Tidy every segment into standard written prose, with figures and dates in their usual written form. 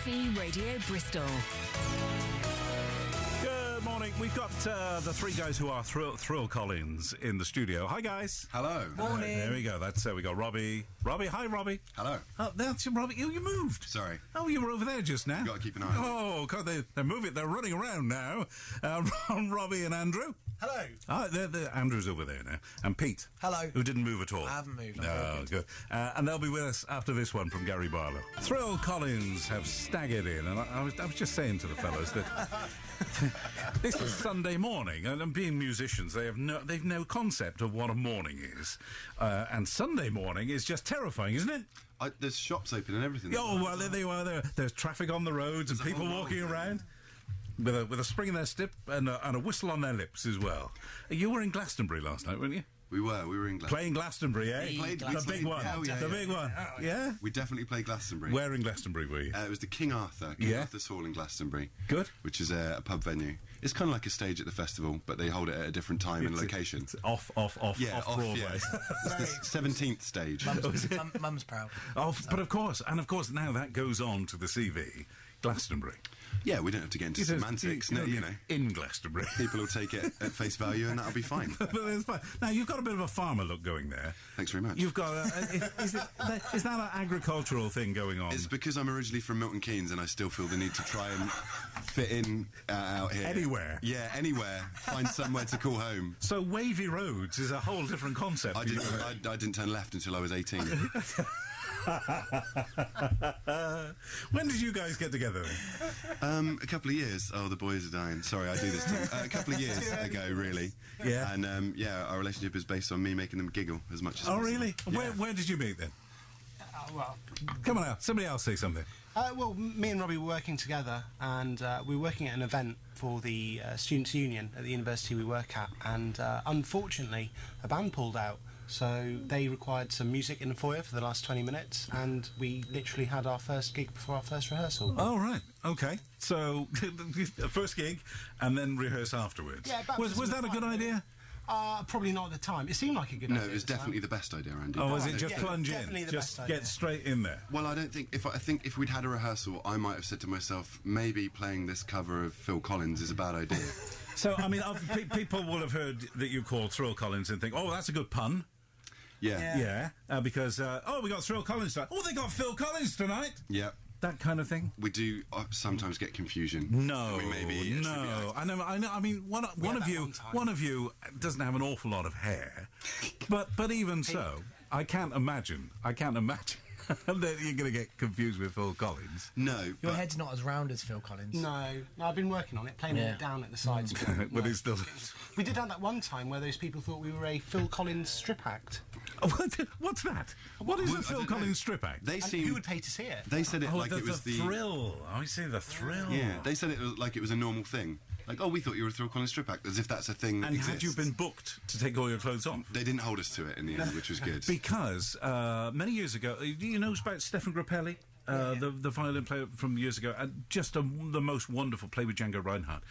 BBC Radio Bristol. Good morning. We've got the three guys who are Thrill Collins in the studio. Hi, guys. Hello. Morning. There we go. That's we got Robbie. Robbie, hi, Robbie. Hello. Oh, that's Robbie. You moved. Sorry. Oh, you were over there just now. You've got to keep an eye on it. Oh, God, they're moving. They're running around now. Robbie and Andrew. Hello. Andrew's over there now. And Pete. Hello. Who didn't move at all. I haven't moved. No, good. And they'll be with us after this one from Gary Barlow. Thrill Collins have staggered in, and I was just saying to the fellows that this is Sunday morning, and being musicians, they've no concept of what a morning is, and Sunday morning is just terrifying, isn't it? There's shops open and everything. Oh, well, there they were. There's traffic on the roads and people walking around. With a spring in their step and a whistle on their lips as well. You were in Glastonbury last night, weren't you? We were in Glastonbury. Playing Glastonbury, eh? The big one. The big one. Yeah? We definitely played Glastonbury. Where in Glastonbury were you? It was the King Arthur's Hall in Glastonbury. Good. Which is a pub venue. It's kind of like a stage at the festival, but they hold it at a different time and location. It's off Broadway. Yeah. It's the 17th stage. Mum's proud. But of course now that goes on to the CV, Glastonbury. Yeah, we don't have to get into semantics, you know. In Glastonbury. People will take it at face value and that'll be fine. But it's fine. Now, you've got a bit of a farmer look going there. Thanks very much. You've got is that an agricultural thing going on? It's because I'm originally from Milton Keynes and I still feel the need to try and fit in out here. Anywhere? Yeah, anywhere. Find somewhere to call home. So wavy roads is a whole different concept. I didn't turn left until I was 18. When did you guys get together? A couple of years. Oh, the boys are dying. Sorry, I do this too. A couple of years ago, really. Yeah. And our relationship is based on me making them giggle as much as possible. Really? Yeah. Where did you meet then? Well, come on now. Somebody else say something. Well, me and Robbie were working together, and we were working at an event for the Students' Union at the university we work at, and unfortunately, a band pulled out. So they required some music in the foyer for the last 20 minutes, and we literally had our first gig before our first rehearsal. Oh, right. Okay. So, first gig, and then rehearse afterwards. Yeah, was that a good idea? Probably not at the time. It seemed like a good idea. No, it was definitely the best idea, Andy. Oh, was it just plunge in? Definitely the just best idea. Get straight in there? Well, I think if we'd had a rehearsal, I might have said to myself, maybe playing this cover of Phil Collins is a bad idea. So, I mean, people will have heard that you called Thrill Collins and think, oh, that's a good pun. Yeah. Because, we got Thrill Collins tonight. Oh, they got Phil Collins tonight. Yeah. That kind of thing. We do sometimes get confusion. No. I know. I mean, one of you doesn't have an awful lot of hair, but even so, I can't imagine that you're going to get confused with Phil Collins. No. Your head's not as round as Phil Collins. No, I've been working on it, playing it down at the sides. But it's still... We did have that one time where those people thought we were a Phil Collins strip act. What's that? What is a Phil Collins strip act? Who would pay to see it? They said it like it was the thrill. I see the thrill. Yeah, they said it was like it was a normal thing. Like, we thought you were a Thrill Collins strip act, as if that's a thing that exists. And had you been booked to take all your clothes off? They didn't hold us to it in the end, which was good. Because many years ago, do you know about Stefan Grappelli? The violin player from years ago, and just the most wonderful, played with Django Reinhardt,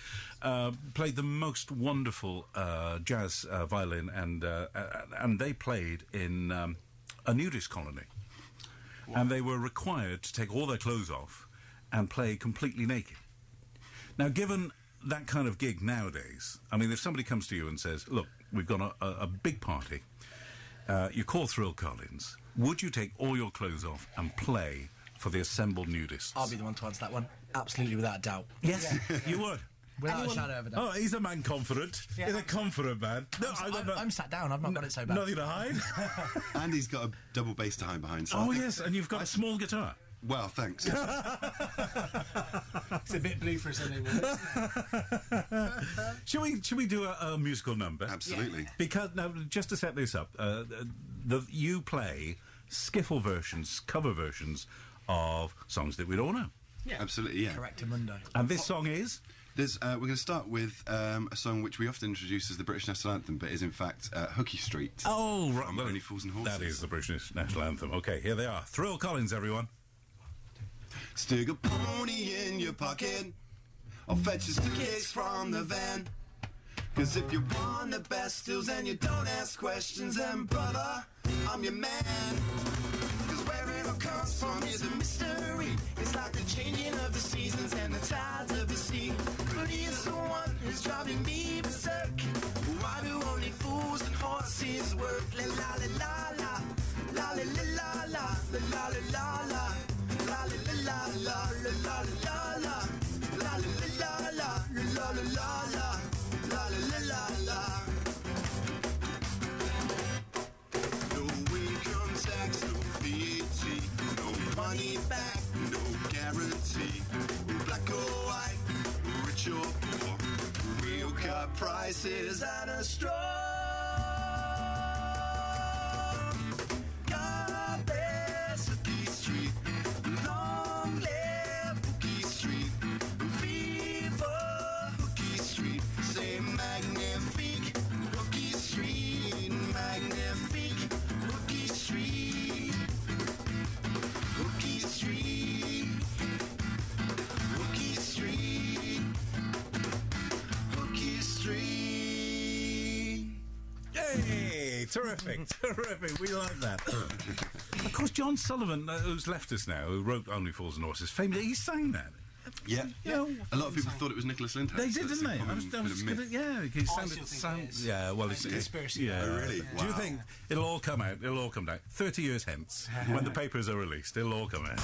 played the most wonderful jazz violin, and they played in a nudist colony. Wow. And they were required to take all their clothes off and play completely naked. Now, given that kind of gig nowadays, I mean, if somebody comes to you and says, look, we've got a big party, you call Thrill Collins, would you take all your clothes off and play for the assembled nudists? I'll be the one to answer that one. Absolutely, without a doubt. Yes, you would. Without a shadow of a doubt. Oh, he's a man confident. Yeah. He's a confident man. No, I'm sat down. I've not got it so bad. Nothing to hide. And he's got a double bass to hide behind. So yes, and you've got a small guitar. Well, thanks. It's a bit blue for a Sunday morning. Should we do a musical number? Absolutely. Yeah. Because now, just to set this up, you play skiffle versions, cover versions of songs that we all know. Yeah, absolutely. Yeah. Correctamundo. And this song is. We're going to start with a song which we often introduce as the British National Anthem, but is in fact Hooky Street. Oh, right. From Only Fools and Horses. That is the British National Anthem. Okay, here they are. Thrill Collins, everyone. Stick a pony in your pocket, or fetch a suitcase from the van. 'Cause if you want the best deals and you don't ask questions, then brother, I'm your man. 'Cause where it all comes from is a mystery. It's like the changing of driving me berserk. Why do only fools and horses work? La la la la la, la la la la, la la la la, la la la la, la la la la, la la la la, la la la la, la la la la. No income tax, no VAT, no money back, no guarantee. Black or white, rich or poor, real car prices and a strong. God bless Hooky Street, long live Hooky Street, viva Hooky Street, say magnifique Hooky Street, magnifique Hooky Street, Hooky Street, Hooky Street, Hooky Street. Hey, terrific, terrific. We like that. Of course, John Sullivan, who's left us now, who wrote Only Fools and Horses, famous, he sang that. Yeah, Yeah. A lot of people thought it was Nicholas Lyndhurst. They did, so it's didn't a they? common I was bit of myth. yeah, he still sounded, think it is. yeah, well, it's Conspiracy. yeah. Oh, really? Do you Wow. think it'll all come out? It'll all come down 30 years hence, when the papers are released. It'll all come out.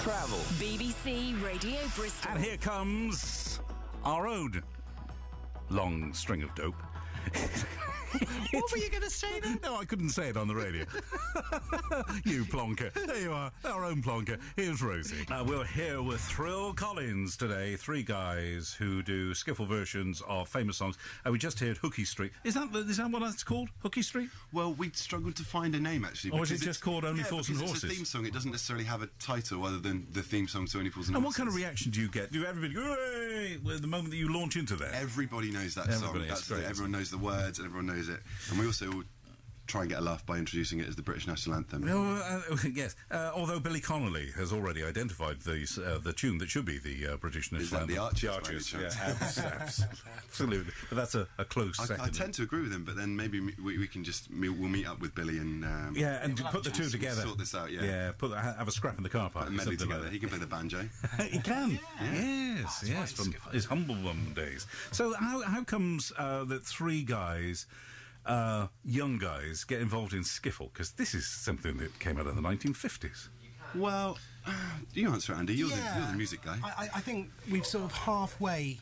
Travel. BBC Radio Bristol. And here comes our own long string of dope. What were you going to say then? No, I couldn't say it on the radio. You plonker. There you are, our own plonker. Here's Rosie. We're here with Thrill Collins today, three guys who do skiffle versions of famous songs. And we just heard Hooky Street. Is that what that's called? Hooky Street? Well, we struggled to find a name, actually. Or is it because just called Only Fools and because Horses? It's a theme song. It doesn't necessarily have a title other than the theme song to Only Fools and And Horses. what kind of reaction do you get? Do everybody go, "Hooray!" the moment that you launch into that? Everybody knows that Everybody, song. it's That's great, everyone knows the words and everyone knows it. And we also try and get a laugh by introducing it as the British national anthem. Yes, although Billy Connolly has already identified the tune that should be the British national Is that anthem. the Archers, The by Archers, any yeah, chance? absolutely. But that's a close I second. tend to agree with him, but then maybe we can just we'll meet up with Billy and Yeah, and put the two we'll together. sort this out. Yeah, have a scrap in the car park. and medley something together. like He can play the banjo. that. He can. Yes, from his humble days. So how comes that three guys, young guys, get involved in skiffle? Because this is something that came out in the 1950s. Well, you answer it, Andy. You're the music guy. I think we've sort of halfway,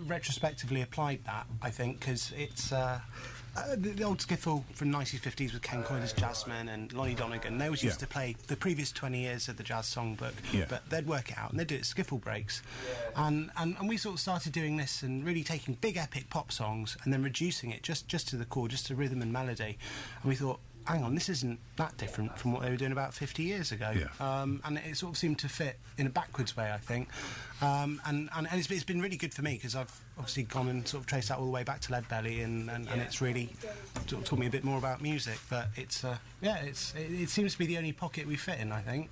retrospectively applied that. I think because it's the old skiffle from the 1950s with Ken Coyle's Jazzmen and Lonnie Donegan. They always used to play the previous 20 years of the jazz songbook, but they'd work it out and they'd do it at skiffle breaks. And we sort of started doing this and really taking big epic pop songs and then reducing it just to the chord, just to rhythm and melody. And we thought, hang on, this isn't that different from what they were doing about 50 years ago. Yeah. And it sort of seemed to fit in a backwards way, I think. And it's been really good for me because I've obviously gone and sort of traced that all the way back to Leadbelly and it's really sort of taught me a bit more about music. But it seems to be the only pocket we fit in, I think.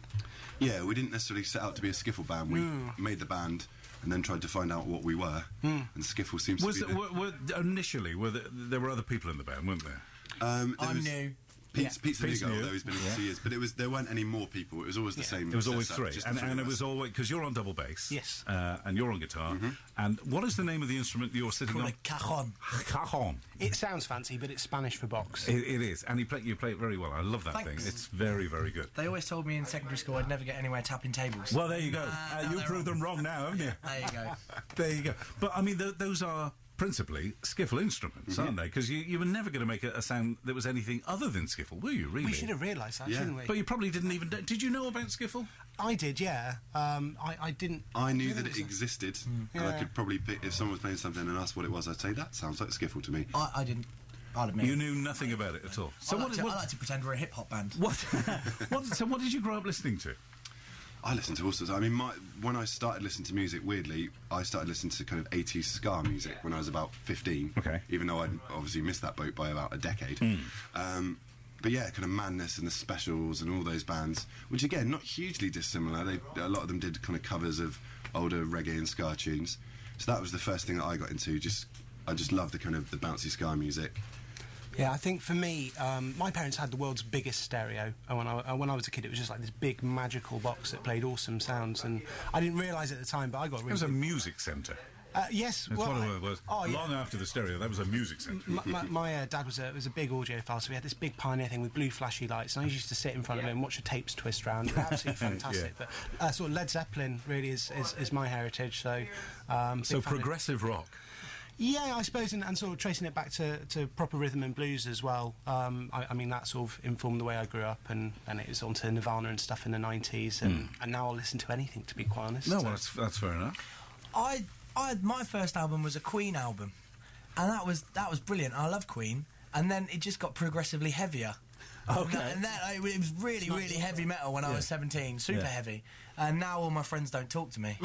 Yeah, we didn't necessarily set out to be a skiffle band. We made the band and then tried to find out what we were. And skiffle seems to be... Initially, there were other people in the band, weren't there? I'm new. Pete's the new Pete's guy, new. although he's been in for 2 years. But there weren't any more people. It was always the same. It was always setup, three, just the and of it was us. always because you're on double bass, Yes. and you're on guitar. And what is the name of the instrument you're sitting on? Cajon. Cajon. It sounds fancy, but it's Spanish for box. It is, and you play it very well. I love that Thanks. thing. It's very, very good. They always told me in secondary school I'd never get anywhere tapping tables. Well, there you go. now You they're proved them wrong now, haven't you? There you go. There you go. But I mean, those are principally skiffle instruments, aren't they? Because you were never going to make a sound that was anything other than skiffle, were you? Really? We should have realised that, shouldn't we? But you probably didn't even. Did you know about skiffle? I did, yeah. I didn't. I knew think that it it was existed, and I Yeah. could probably pick, if someone was playing something and asked what it was, I'd say, that sounds like skiffle to me. I didn't. I'll admit. You knew nothing about it at all. So I like to pretend we're a hip hop band. So what did you grow up listening to? I listened to all sorts. I mean, when I started listening to music, weirdly, I started listening to kind of 80s ska music when I was about 15. Okay. Even though I'd obviously missed that boat by about a decade. But yeah, kind of Madness and the Specials and all those bands, which again, not hugely dissimilar. A lot of them did kind of covers of older reggae and ska tunes. So that was the first thing that I got into. I just loved the kind of the bouncy ska music. Yeah, I think for me, my parents had the world's biggest stereo. And when I was a kid, it was just like this big magical box that played awesome sounds, and I didn't realise at the time, but I got really... It was a music centre. Yes, That's well, what it was. Oh, yeah. Long after the stereo, that was a music centre. My dad was a big audiophile, so we had this big Pioneer thing with blue flashy lights, and I used to sit in front of it and watch the tapes twist round. It was absolutely fantastic. Yeah. But sort of Led Zeppelin really is my heritage. So, So progressive rock. Yeah, I suppose, and sort of tracing it back to proper rhythm and blues as well. I mean, that sort of informed the way I grew up, and it was onto Nirvana and stuff in the 90s, and now I'll listen to anything, to be quite honest. No, well, that's fair enough. My first album was a Queen album, and that was brilliant. I love Queen, and then it just got progressively heavier. Okay. And it was really, really heavy metal when I was 17, super heavy. And now all my friends don't talk to me.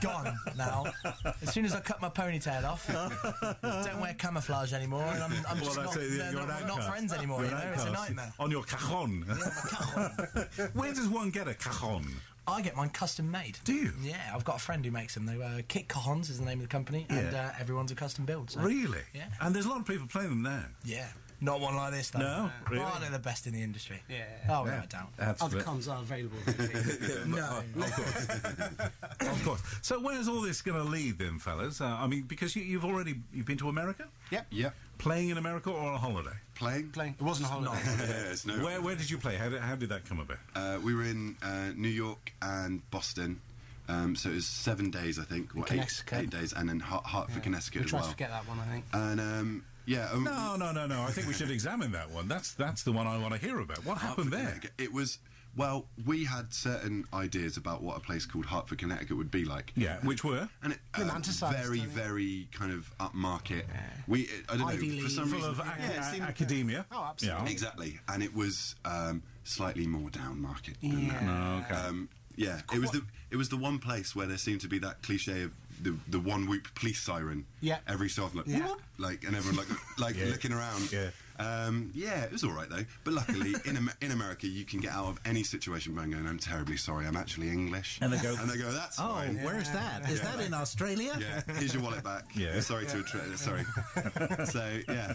Gone now. As soon as I cut my ponytail off, don't wear camouflage anymore, and I'm just not friends anymore. You know, it's a nightmare. On your cajon. Yeah, my cajon. Where does one get a cajon? I get mine custom made. Do you? Yeah, I've got a friend who makes them. They Kit Cajons is the name of the company, and everyone's a custom build. So. Really? Yeah. And there's a lot of people playing them now. Yeah. Not one like this, though. No, really? Oh, they're the best in the industry. Yeah. Oh, without doubt. Other cons are available. No. Of course. So where's all this going to lead then, fellas? I mean, because you've been to America? Yep. Playing in America or on a holiday? Playing. It wasn't a holiday. Yes, no. Where did you play? How did that come about? We were in New York and Boston. So it was 7 days, I think. Or Connecticut. 8 days, and then Hartford, Connecticut We as tried well. to forget that one, I think. And No. I think we should examine that one. That's the one I want to hear about. What happened there? Connecticut. It was, well, we had certain ideas about what a place called Hartford, Connecticut would be like. Yeah, which were? And it Romanticised, very, I think. very kind of upmarket. I don't Ivy know, for League. some Full reason. of it seemed- academia. Oh, absolutely. Yeah. Exactly, and it was slightly more down market. No, okay. It was the one place where there seemed to be that cliche of the one whoop police siren. Yeah. Every so often, like and everyone like looking around. Yeah. It was all right though. But luckily, in America, you can get out of any situation by going, "I'm terribly sorry, I'm actually English." And they go, "That's fine." Where's that? Is that in Australia? Yeah, here's your wallet back. Yeah. Sorry to sorry. So yeah,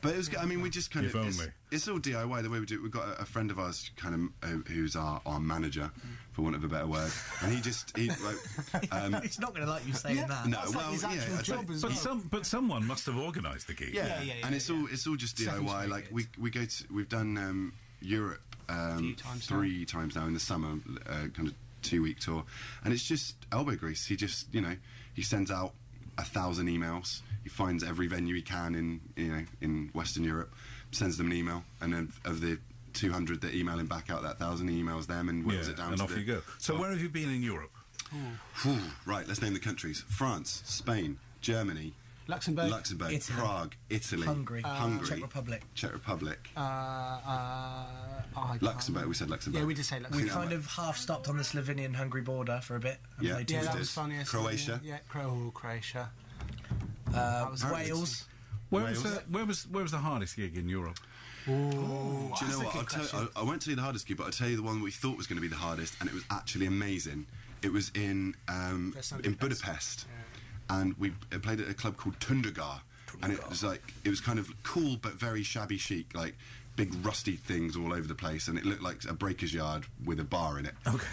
but it was. I mean, we just kind If of. only. It's all DIY the way we do it. We've got a friend of ours, kind of, who's our manager, for want of a better word, and he like. He's not going to like you saying that. No, That's like his actual job as well. But someone must have organised the gig. Yeah, and it's all just DIY. Like we've done Europe three times now in the summer, kind of 2-week tour, and it's just elbow grease. He just he sends out 1,000 emails. He finds every venue he can in Western Europe, sends them an email, and then of the 200 that email him back out that 1,000, he emails them and whittles it down. And off you go. So where have you been in Europe? Right, let's name the countries: France, Spain, Germany, Luxembourg, Italy. Prague, Italy, Hungary, Hungary, Czech Republic. Luxembourg. We said Luxembourg. Yeah, we did say Luxembourg. We kind of half stopped on the Slovenian-Hungary border for a bit. And Yeah. played Yeah, two that did. was fun. Yes, Croatia. Yeah, Croatia. shows. Wales. Where was the hardest gig in Europe? Do you know what? I won't tell you the hardest gig, but I'll tell you the one we thought was going to be the hardest, and it was actually amazing. It was in Budapest, and we played at a club called Tundagar, and it was kind of cool but very shabby chic, like big rusty things all over the place, and it looked like a breaker's yard with a bar in it. Okay.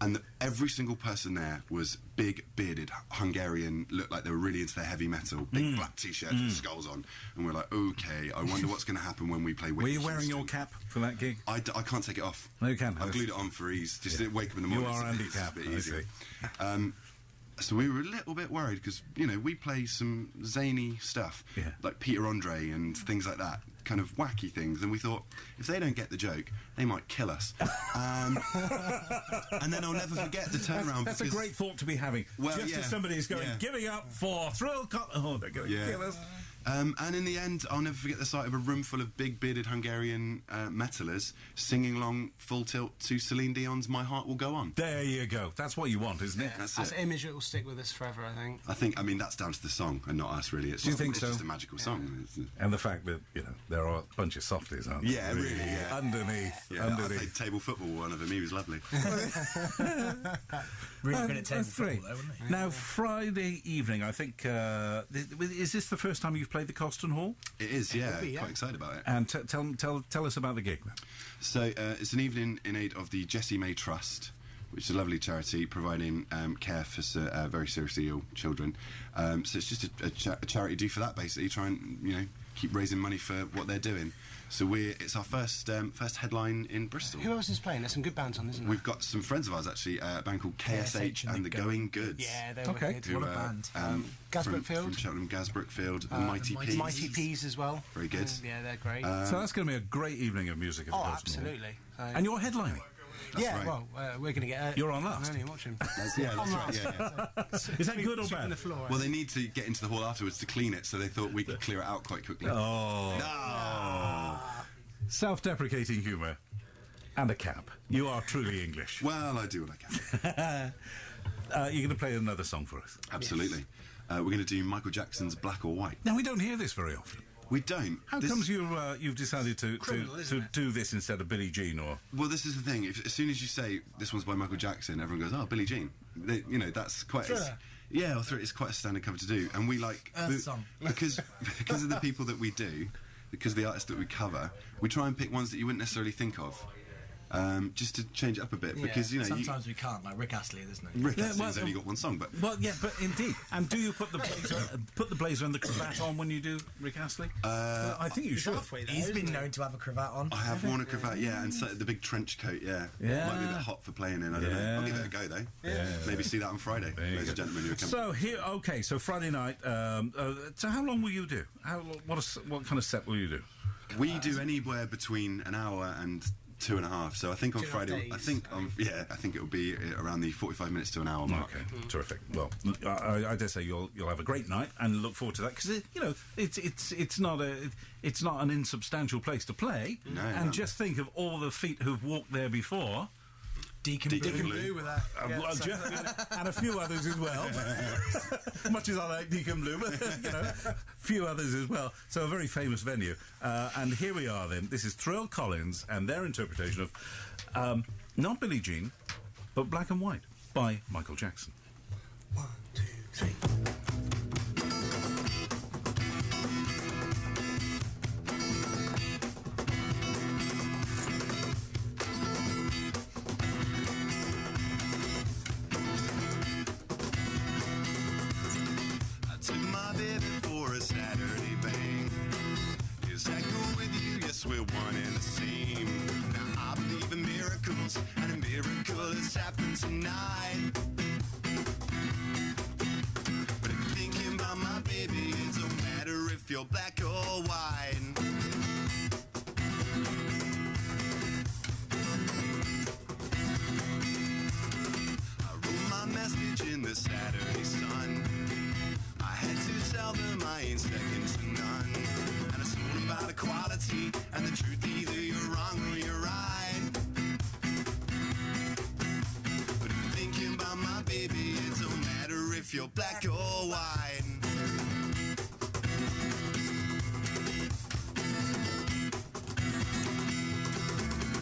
And every single person there was big, bearded Hungarian, looked like they were really into their heavy metal, big black T-shirts with skulls on. And we're like, okay, I wonder what's going to happen when we play Were you wearing your cap for that gig? I can't take it off. No, you can't. I've glued it on for ease. Just didn't wake up in the morning. You are It's handicapped, a bit I easier. see. So we were a little bit worried because, we play some zany stuff, Yeah. like Peter Andre and things like that, kind of wacky things. And we thought, if they don't get the joke, they might kill us. And then I'll never forget the turnaround. That's a great thought to be having. Well, Just yeah, as somebody is going, yeah. giving up for thrill... they're going to kill us. And in the end, I'll never forget the sight of a room full of big bearded Hungarian metalers singing along full tilt to Celine Dion's "My Heart Will Go On." There you go. That's what you want, isn't it? That's That's it. an image that will stick with us forever, I think. I mean, that's down to the song and not us, really. It's Do you just, think it's so? just a magical song. And the fact that, there are a bunch of softies, aren't there? Yeah, really, yeah. Underneath. Yeah, I played table football with one of them. He was lovely. Really good at table That's great. football, though, wasn't he? Now, Friday evening, I think... is this the first time you've played play the Coston Hall? It is, yeah. be, yeah. Quite excited about it. And tell us about the gig, then. So it's an evening in aid of the Jessie May Trust, which is a lovely charity providing care for very seriously ill children. So it's just a charity do for that, basically, try and keep raising money for what they're doing. So it's our first headline in Bristol. Who else is playing? There's some good bands on, isn't there? We've got some friends of ours, actually, a band called KSH and the Going Goods. Yeah, they're Okay. wicked. What a band. Gaz from Brookfield. Cheltenham, Gaz Brookfield, and Mighty Peas. Mighty Peas as well. Very good. Yeah, they're great. So that's going to be a great evening of music at the Coston Hall. Absolutely. And you're headlining. right. Well, we're going to get... You're on last. I'm only watching. That's right, yeah. Is that good or Sweeping bad? the floor. Well, they need to get into the hall afterwards to clean it, so they thought we could clear it out quite quickly. Oh. No! Self-deprecating humour and a cap. You are truly English. Well, I do what I can. You're going to play another song for us. Absolutely. We're going to do Michael Jackson's Black or White. Now, we don't hear this very often. We don't. How comes you've decided to do this instead of Billie Jean? Or Well, this is the thing. As soon as you say this one's by Michael Jackson, everyone goes, "Oh, Billie Jean." That's quite. It's quite a standard cover to do, and we like song. because of the people that we do, because of the artists that we cover, we try and pick ones that you wouldn't necessarily think of. Just to change it up a bit, because sometimes we can't, like Rick Astley, isn't it? Rick Astley's only got one song, but well, yeah, but indeed. And do you put the blazer and the cravat on when you do Rick Astley? I think you should. He's been known to have a cravat on. I have worn a cravat, yeah, and so the big trench coat, yeah. Yeah. Might be a bit hot for playing in. I don't know. I'll give it a go though. Yeah. Maybe see that on Friday, ladies and gentlemen who are coming. So Friday night. So how long will you do? What kind of set will you do? We do anywhere between an hour and 2.5. So I think on Friday, I think it will be around the 45 minutes to an hour mark. Okay, terrific. Well, I dare say you'll have a great night and look forward to that, because it's not an insubstantial place to play. No. Just think of all the feet who've walked there before. Deacon Blue with that. And a few others as well. Much as I like Deacon Blue, but a few others as well. So a very famous venue. And here we are then. This is Thrill Collins and their interpretation of not Billie Jean, but Black and White by Michael Jackson. 1, 2, 3. We're one and the same. Now I believe in miracles, and a miracle has happened tonight. But if you're thinking about my baby, it don't matter if you're black or white. I wrote my message in the Saturday Sun. I had to tell them I ain't second to none. And it's all about equality and the truth. Either you're wrong or you're right. But if you're thinking about my baby, it don't matter if you're black or white.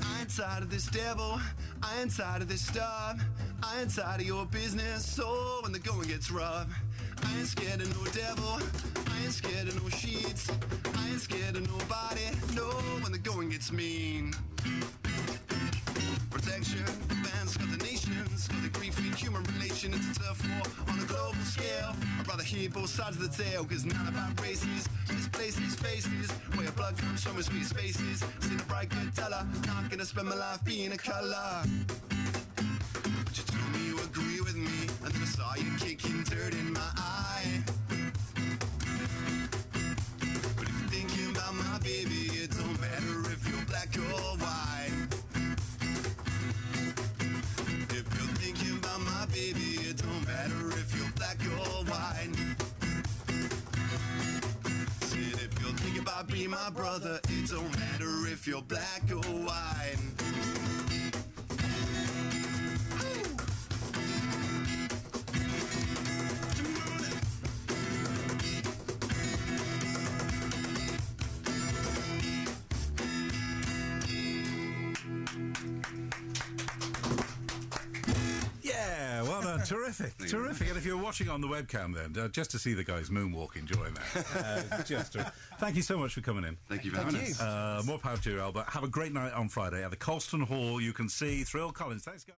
I ain't tired of this devil, I ain't tired of this stuff, I ain't tired of your business. So when the going gets rough, I ain't scared of no devil, I ain't scared of no sheets, I ain't scared of nobody. No, when the going gets mean. Protection for bands, got the nations, got the grief in human relation. It's a tough war on a global scale. I'd rather hear both sides of the tale, cause none about races, this places, faces, where your blood comes from is sweet spaces. See the bright good dollar, not gonna spend my life being a colour. But you told me you agree with me, and then I saw you kicking dirt in my eye. But if you're thinking about my baby, it don't matter if you're black or white. If you're thinking about my baby, it don't matter if you're black or white. Said if you're thinking about being my brother, it don't matter if you're black or white. Terrific. And if you're watching on the webcam, then just to see the guys moonwalk enjoying that. Thank you so much for coming in. Thank you for having us. More power to you, Albert. Have a great night on Friday at the Colston Hall. You can see Thrill Collins. Thanks, guys.